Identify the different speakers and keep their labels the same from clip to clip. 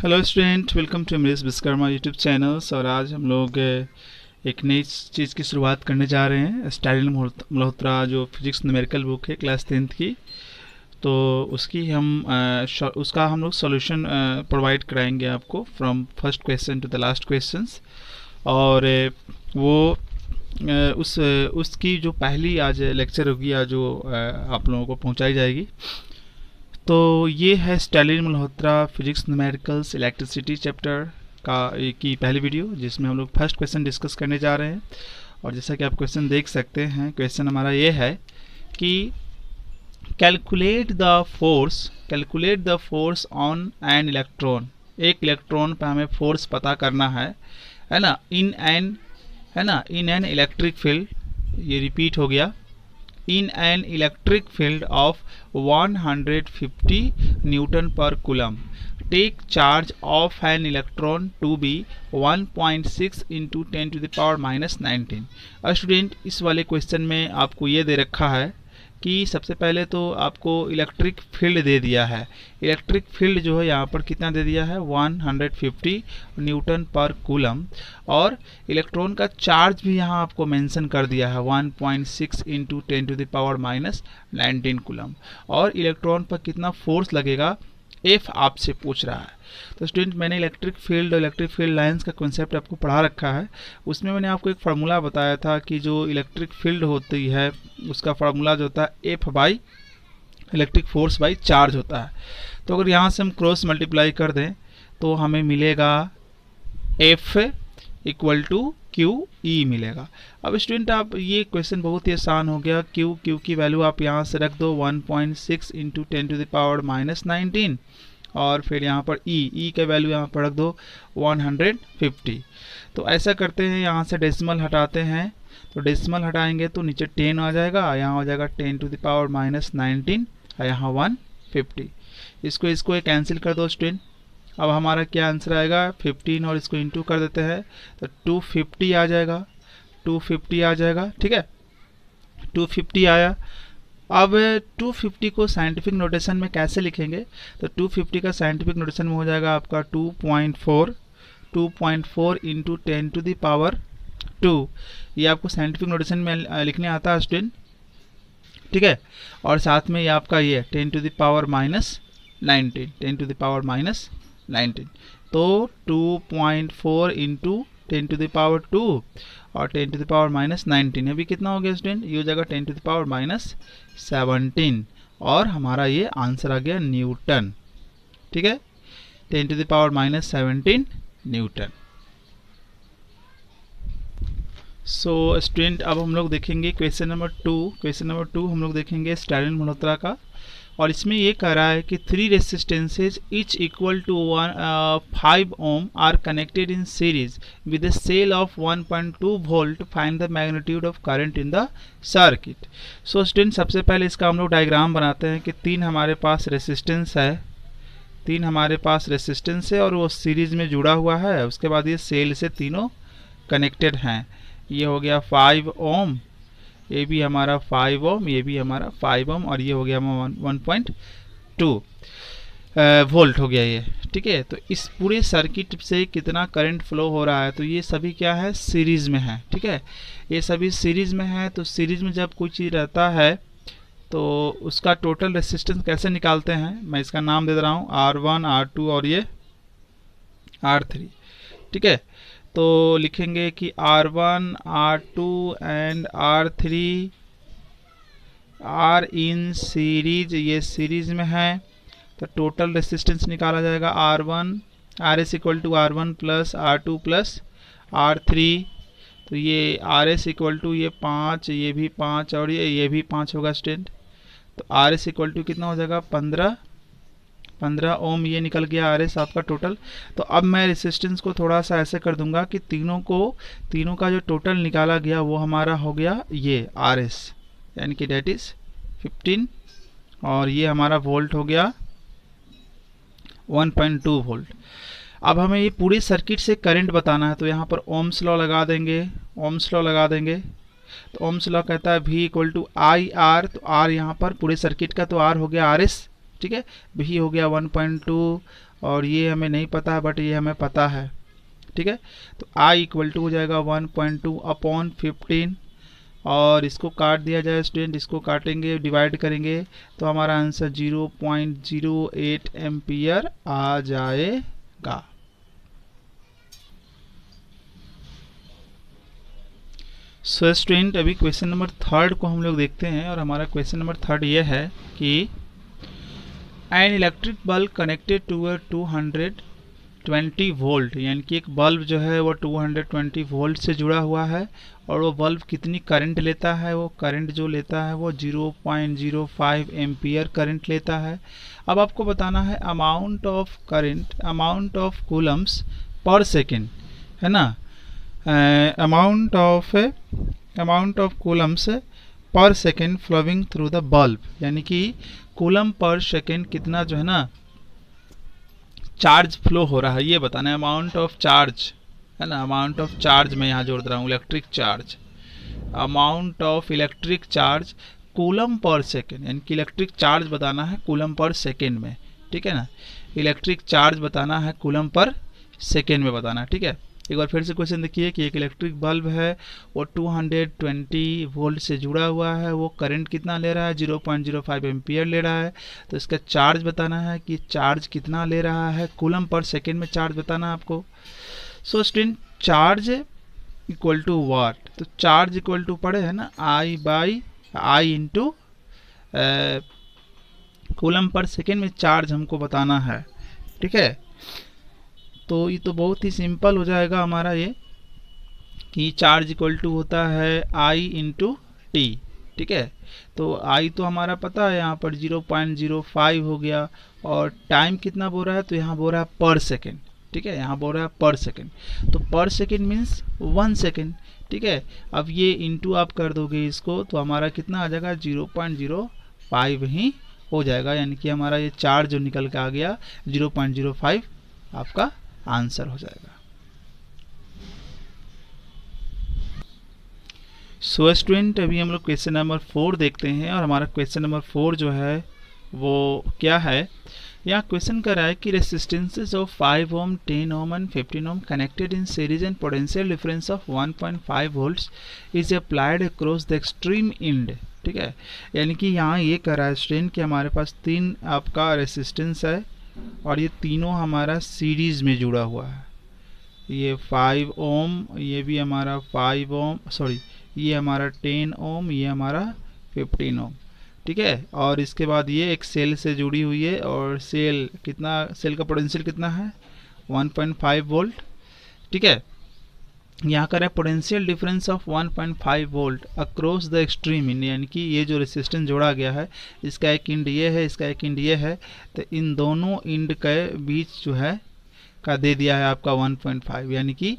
Speaker 1: Hello student, welcome to Amrish Vishwakarma YouTube channels. और आज हम लोग एक नई चीज़ की शुरुआत करने जा रहे हैं। स्टालिन मल्होत्रा जो फिजिक्स न्यूमेरिकल बुक है क्लास 10th की, तो उसका हम लोग सॉल्यूशन प्रोवाइड कराएंगे आपको from first question to the last questions. और उसकी जो पहली आज लेक्चर होगी, आज जो आप लोगों को पहुंचाई जाएगी, तो ये है Stalin Malhotra physics numericals electricity chapter की पहली वीडियो, जिसमें हम लोग फर्स्ट क्वेश्चन डिस्कस करने जा रहे हैं। और जैसा कि आप क्वेश्चन देख सकते हैं, क्वेश्चन हमारा ये है कि calculate the force on an electron. एक इलेक्ट्रॉन पर हमें फोर्स पता करना है ना, इन एन इलेक्ट्रिक फील्ड। ये रिपीट हो गया, in an electric field of 150 Newton per Coulomb. Take charge of an electron to be 1.6 into 10 to the power minus 19. Student, इस वाले क्वेश्चन में आपको ये दे रखा है कि सबसे पहले तो आपको इलेक्ट्रिक फील्ड दे दिया है। इलेक्ट्रिक फील्ड जो है यहाँ पर कितना दे दिया है, 150 न्यूटन पर कूलम। और इलेक्ट्रॉन का चार्ज भी यहाँ आपको मेंशन कर दिया है, 1.6 into 10 to the power minus 19 coulomb. और इलेक्ट्रॉन पर कितना फोर्स लगेगा, एफ आपसे पूछ रहा है। तो स्टूडेंट, मैंने इलेक्ट्रिक फील्ड और इलेक्ट्रिक फील्ड लाइंस का कॉन्सेप्ट आपको पढ़ा रखा है। उसमें मैंने आपको एक फार्मूला बताया था कि जो इलेक्ट्रिक फील्ड होती है उसका फार्मूला जो होता है F by electric force by charge होता है। तो अगर यहाँ से हम क्रॉस मल्टीप्लाई कर दें तो हमें मिलेगा F equal to Q E मिलेगा। अब स्टूडेंट, आप ये क्वेश्चन बहुत ही आसान हो गया। क्यू की वैल्यू आप यहाँ से रख दो 1.6 into 10 to the power minus 19, और फिर यहाँ पर ई का वैल्यू यहाँ पर रख दो 150। तो ऐसा करते हैं, यहाँ से डेसिमल हटाते हैं, तो डेसिमल हटाएंगे तो नीचे 10 आ जाएगा, यहाँ हो जाएगा 10 टू द पावर माइनस 19, यहाँ 150। इसको कैंसिल कर दो स्टूडेंट। अब हमारा क्या आंसर आएगा, 15, और इसको इंटू कर देते हैं तो 250 आ जाएगा, 250 आ जाएगा। ठीक है, 250 आया। अब 250 को साइंटिफिक नोटेशन में कैसे लिखेंगे, तो 250 का साइंटिफिक नोटेशन में हो जाएगा आपका 2.4 इंटू 10 टू द पावर 2। ये आपको साइंटिफिक नोटेशन में लिखने आता है स्टूडेंट, ठीक है। और साथ में ये आपका ये 10 to the power minus 19, 10 to the power minus 19। तो 2.4 इंटू 10 टू द पावर 2 और 10 टू द पावर माइनस 19, अभी कितना हो गया स्टूडेंट, ये हो जाएगा 10 टू द पावर माइनस 17। और हमारा ये आंसर आ गया न्यूटन। ठीक है, 10 to the power minus 17 newton. So student, अब हम लोग देखेंगे क्वेश्चन नंबर 2 हम लोग देखेंगे स्टालिन मल्होत्रा का। और इसमें ये कह रहा है कि 3 resistances each equal to 5 ohm are connected in series with a cell of 1.2 volt, find the magnitude of current in the circuit. So student, सबसे पहले इसका हम लोग डायग्राम बनाते हैं कि 3 हमारे पास रेसिस्टेंस है, और वो सीरीज में जुड़ा हुआ है। उसके बाद ये सेल से तीनों कनेक्टेड हैं। ये हो गया 5 ओम, ये भी हमारा 5 ओम, ये भी हमारा 5 ओम, और ये हो गया 1.2 वोल्ट हो गया ये। ठीक है, तो इस पूरे सर्किट से कितना करंट फ्लो हो रहा है, तो ये सभी क्या है, सीरीज में है। ठीक है, ये सभी सीरीज में है। तो सीरीज में जब कोई चीज़ रहता है तो उसका टोटल रेसिस्टेंस कैसे निकालते हैं, मैं इसका नाम दे रहा हूँ R1, R2 और ये R3। ठीक है, तो लिखेंगे कि R1, R2 and R3 are in series, ये सीरीज में है। तो टोटल रेसिस्टेंस निकाला जाएगा RS equal to R1 plus R2 plus R3। तो ये RS इक्वल टू ये 5, ये भी 5 और ये भी 5 होगा स्टूडेंट। तो RS इक्वल टू कितना हो जाएगा, 15 ओम। ये निकल गया RS आपका टोटल। तो अब मैं रेसिस्टेंस को थोड़ा सा ऐसे कर दूंगा कि तीनों का जो टोटल निकाला गया वो हमारा हो गया ये RS, यानी कि डेट इज 15, और ये हमारा वोल्ट हो गया 1.2 वोल्ट। अब हमें ये पूरे सर्किट से करंट बताना है, तो यहाँ पर ओम्स लॉ लगा देंगे। तो ओम्स लॉ कहता है V equal to I R. तो R यहाँ पर पूरे सर्किट का तो R हो गया RS, ठीक है। भी हो गया 1.2 और ये हमें नहीं पता है बट ये हमें पता है, ठीक है। तो I इक्वल टू हो जाएगा 1.2 अपॉन 15, और इसको काट दिया जाए स्टूडेंट, इसको काटेंगे डिवाइड करेंगे तो हमारा आंसर 0.08 एम्पियर आ जाएगा। सो स्टूडेंट अभी क्वेश्चन नंबर 3 को हम लोग देखते हैं, और हमारा क्वेश्चन नंबर 3 ये है कि an electric bulb connected to a 220 volt, यानी कि एक बल्ब जो है वो 220 वोल्ट से जुड़ा हुआ है, और वो बल्ब कितनी करंट लेता है, वो करंट जो लेता है वो 0.05 एम्पियर करंट लेता है। अब आपको बताना है amount of current, amount of coulombs per second, है ना, amount of coulombs per second flowing through the bulb, यानी कि कूलम पर सेकेंड कितना जो है ना चार्ज फ्लो हो रहा है, ये बताना है। अमाउंट ऑफ चार्ज, है ना, अमाउंट ऑफ चार्ज मैं यहाँ जोड़ रहा हूँ, electric charge, amount of electric charge coulomb per second, यानी कि इलेक्ट्रिक चार्ज बताना है कूलम पर सेकेंड में, ठीक है ना, इलेक्ट्रिक चार्ज बताना है कूलम पर सेकेंड में बताना है, ठीक है। एक बार फिर से क्वेश्चन देखिए कि एक इलेक्ट्रिक बल्ब है वो 220 वोल्ट से जुड़ा हुआ है, वो करंट कितना ले रहा है 0.05 एम्पियर ले रहा है, तो इसका चार्ज बताना है कि चार्ज कितना ले रहा है, कूलम पर सेकेंड में चार्ज बताना है आपको। So student charge equal to what, तो चार्ज इक्वल टू पड़े है ना I into coulomb per second में चार्ज हमको बताना है, ठीक है। तो ये तो बहुत ही सिंपल हो जाएगा हमारा ये कि चार्ज इक्वल टू होता है I इंटू टी, ठीक है। तो I तो हमारा पता है यहाँ पर 0.05 हो गया, और टाइम कितना बोल रहा है, तो यहाँ बोल रहा है पर सेकेंड, ठीक है, यहाँ बोल रहा है पर सेकेंड, तो पर सेकेंड मीन्स 1 सेकेंड, ठीक है। अब ये इंटू आप कर दोगे इसको तो हमारा कितना आ जाएगा 0.05 ही हो जाएगा, यानी कि हमारा ये चार्ज जो निकल के आ गया 0.05 आपका आंसर हो जाएगा। सो स्टूडेंट अभी हम लोग क्वेश्चन नंबर 4 देखते हैं, और हमारा क्वेश्चन नंबर 4 जो है वो क्या है, यहाँ क्वेश्चन कर रहा है कि resistances of 5 ohm 10 ohm and 15 ohm connected in series and potential difference of 1.5 volts is applied across the extreme end, ठीक है। यानी कि यहाँ ये कर रहा है स्टूडेंट कि हमारे पास 3 आपका रेसिस्टेंस है, और ये तीनों हमारा सीरीज में जुड़ा हुआ है, ये 5 ओम, ये भी हमारा 5 ओम, सॉरी ये हमारा 10 ओम, ये हमारा 15 ओम, ठीक है। और इसके बाद ये एक सेल से जुड़ी हुई है, और सेल का पोटेंशियल कितना है 1.5 वोल्ट, ठीक है। यहाँ का है potential difference of 1.5 volt across the extreme end, यानी कि ये जो रेसिस्टेंस जोड़ा गया है इसका एक इंड ये है, इसका एक इंड ये है, तो इन दोनों इंड के बीच जो है का दे दिया है आपका 1.5, यानी कि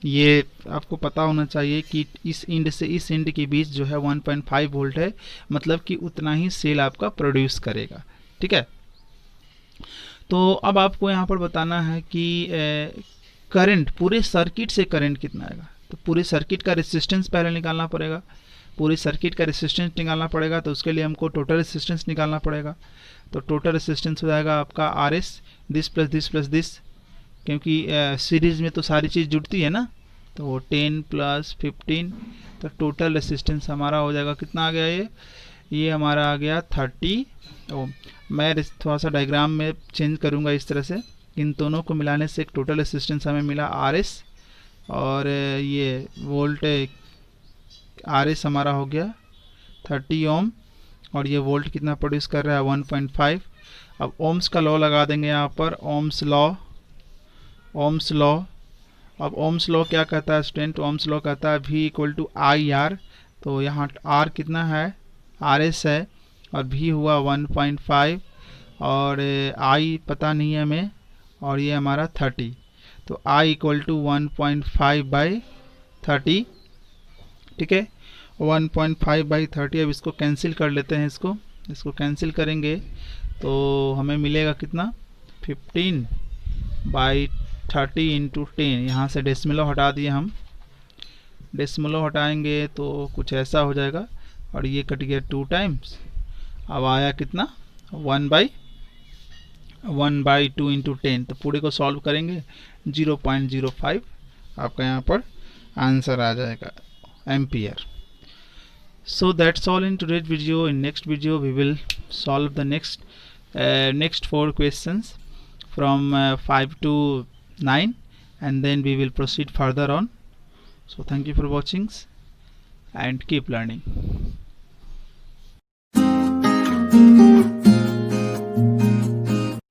Speaker 1: ये आपको पता होना चाहिए कि इस इंड से इस इंड के बीच जो है 1.5 वोल्ट है, मतलब कि उतना ही सेल आपका प्रोड्यूस करेगा, ठीक है। तो अब आपको यहाँ पर बताना है कि करंट पूरे सर्किट से करंट कितना आएगा, तो पूरे सर्किट का रेसिस्टेंस पहले निकालना पड़ेगा, पूरे सर्किट का रेसिस्टेंस निकालना पड़ेगा, तो उसके लिए हमको टोटल रेसिस्टेंस निकालना पड़ेगा। तो टोटल रेसिस्टेंस हो जाएगा आपका RS दिस प्लस दिस, क्योंकि सीरीज में तो सारी चीज़ जुड़ती है ना, तो 10 + 15, तो टोटल रेसिस्टेंस हमारा हो जाएगा कितना आ गया, ये हमारा आ गया 30 ओम। मैं थोड़ा सा डायग्राम में चेंज करूँगा इस तरह से, इन दोनों को मिलाने से एक टोटल रेसिस्टेंस हमें मिला RS, और ये वोल्ट RS हमारा हो गया 30 ओम, और ये वोल्ट कितना प्रोड्यूस कर रहा है 1.5। अब ओम्स का लॉ लगा देंगे यहाँ पर, ओम्स लॉ। अब ओम्स लॉ क्या कहता है स्टूडेंट, ओम्स लॉ कहता है V = IR, तो यहाँ R कितना है RS है, और V हुआ 1.5, और I पता नहीं है हमें, और ये हमारा 30, तो I = 1.5/30, ठीक है, 1.5/30। अब इसको कैंसिल कर लेते हैं, इसको कैंसिल करेंगे तो हमें मिलेगा कितना 15/30 × 10, यहाँ से डेसिमलो हटा दिए हम, डेसिमलो हटाएंगे तो कुछ ऐसा हो जाएगा, और ये कट गया 2 टाइम्स, अब आया कितना 1/30, 1/2 × 10, तो पूरे को सॉल्व करेंगे 0.05 आपका यहाँ पर आंसर आ जाएगा ampere. So that's all in today's video. In next video we will solve the next 4 questions from 5 to 9, and then we will proceed further on. So thank you for watching and keep learning.